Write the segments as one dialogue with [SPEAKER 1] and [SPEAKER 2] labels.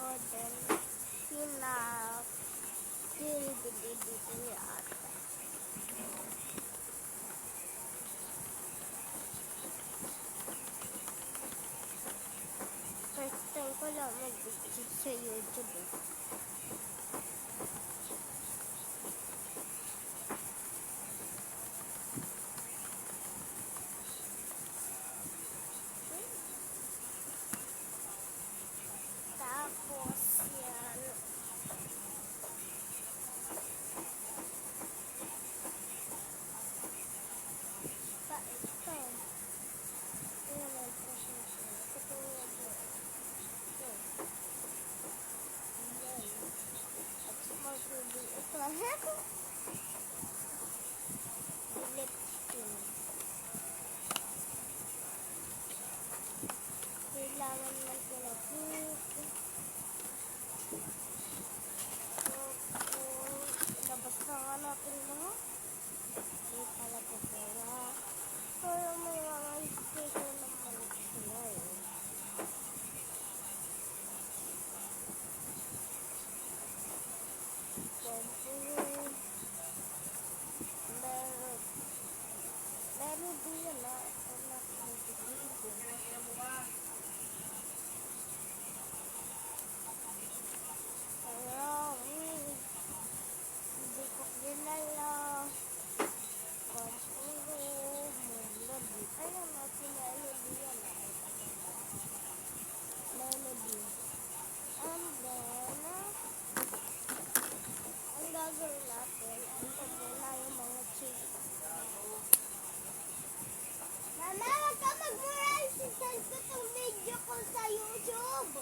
[SPEAKER 1] order sila bili dito ni ate. First time ko lang mag-video sa YouTube eh. Tapos yan. Pa ito. Ayan ang position. Katulad yun. Ito. Ayan. At mag-review ito. Delete skin. Kailangan mag-delete. Labas na nga natin mga. Hindi pala po pera. Pero may mga sticker naman sila eh. Meron din yan na. Hindi ko kilala. Ayun na, pinalili yan na. Melody. And then, ang gagawin natin, ito muna yung mga chips. Mama, wag ka mag-moral. Sisend ko itong video ko sa YouTube.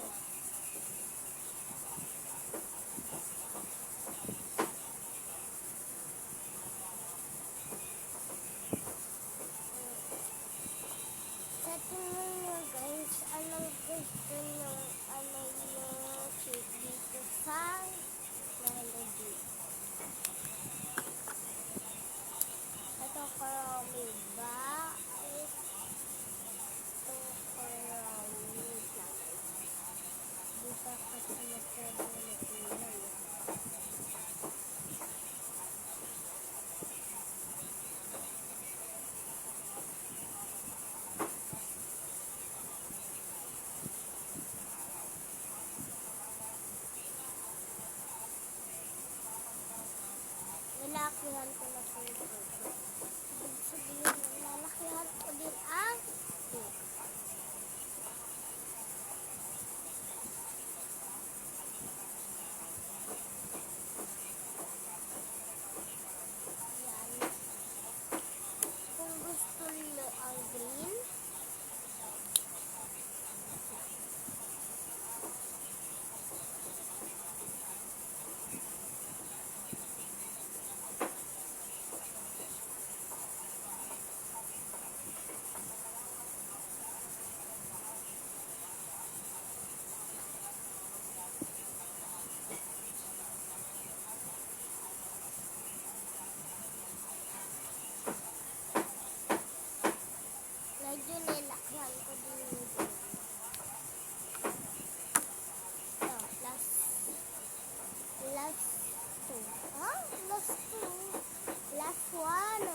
[SPEAKER 1] Setting mo nyo guys, anong gusto nyo, ano yung chip dito sa Melody. Ito karami ba? Ito karami lang. Dito kasi magkakaroon. Lalakihan ko na po ito. Ibig sabihin, lalakihan ko din ang ito. Yan. Kung gusto nyo ang green, medyo nilakyan ko din ito. Ito, last 2. Ah, last 2. Last 1.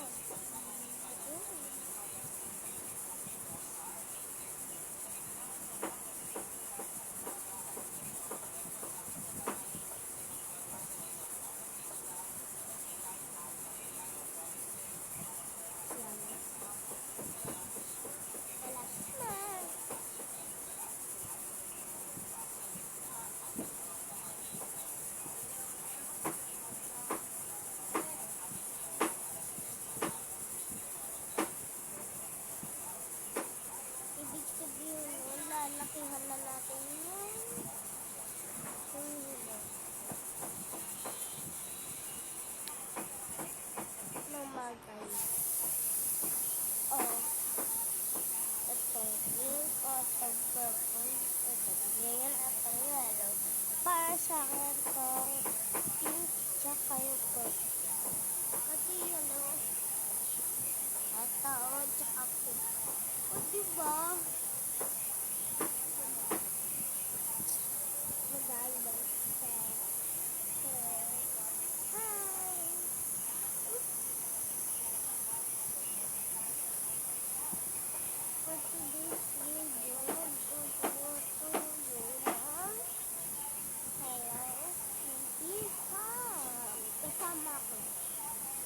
[SPEAKER 1] ako.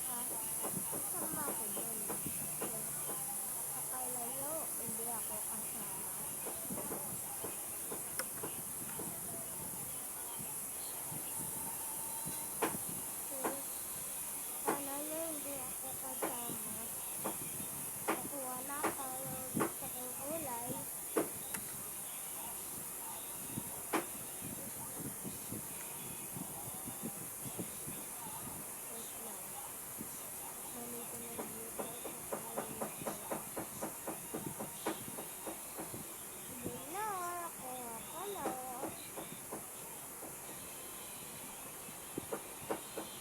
[SPEAKER 1] Ha? Kasama ako doon. Akala nyo, hindi ako kasama. Sana nyo hindi ako kasama. Nakuha na ako ng gusto kong kulay. Wait lang. Nandito na dito sa kain ko. Hindi na, nakuha ko na.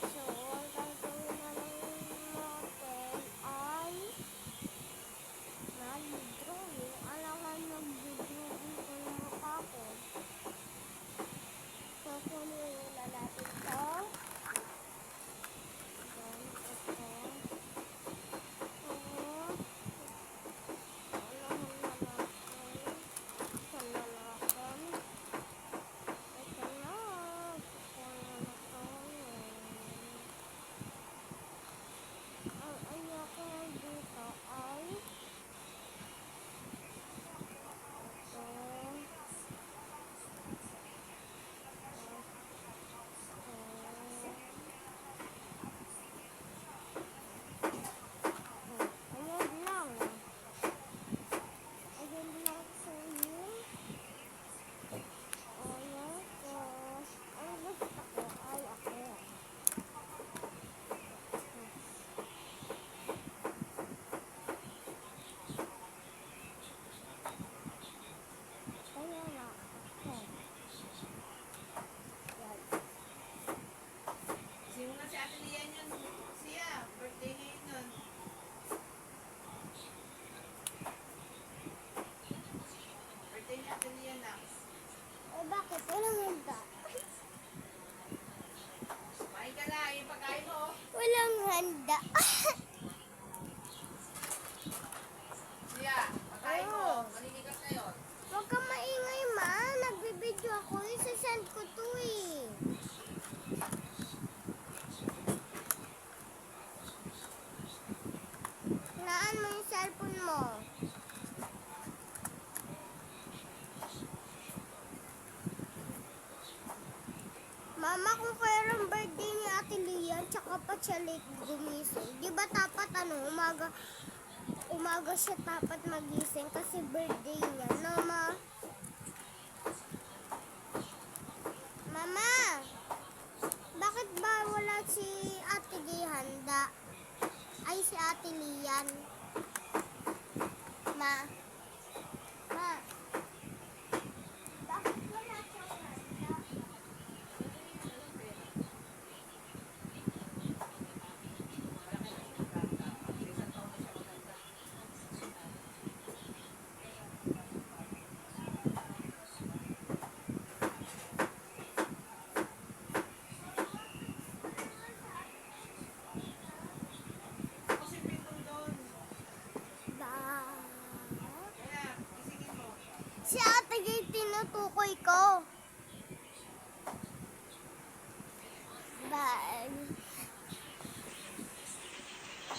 [SPEAKER 1] So, ang gagawin na lang natin ay mag-drawing. Alangan mag-drawing ko yung mukha ko. So, kunin na natin ito. Then, ito. Alangan na natin. Sa lalakad. Ito na. Kuha na tayo. Ang anya ko dito ay ito. Ayun lang. Ayun lang sa inyo. Ayun ko. Ang gusto ko ay ako. Kaya na ako. Yan.
[SPEAKER 2] Sino na si Ate Lian yun? Siya, birthday niya yun nun. Birthday ni Ate Lian na.
[SPEAKER 1] Eh bakit? Walang handa.
[SPEAKER 2] Kumain ka na, yung pagkain mo.
[SPEAKER 1] Walang handa.
[SPEAKER 2] Siya, pagkain mo.
[SPEAKER 1] Oh.
[SPEAKER 2] Maliligas na yun.
[SPEAKER 1] Huwag ka maingay, ma. Nagbibideo ako. Isasend ko to eh. Naan mo yung cellphone mo. Mama, kung kailan birthday ni Ate Lian, tsaka pa siya late gumising. Di ba dapat umaga siya dapat magising kasi birthday niya, no ma? Mama, bakit ba wala si Ate Gay handa? Ay, si Ate Lian. Ma. Ma. Bakit wala siyang handa?
[SPEAKER 2] Ako si Pitong doon.
[SPEAKER 1] Ba?
[SPEAKER 2] Kaya, isingin mo.
[SPEAKER 1] Si Ate Gay tinutukoy ko.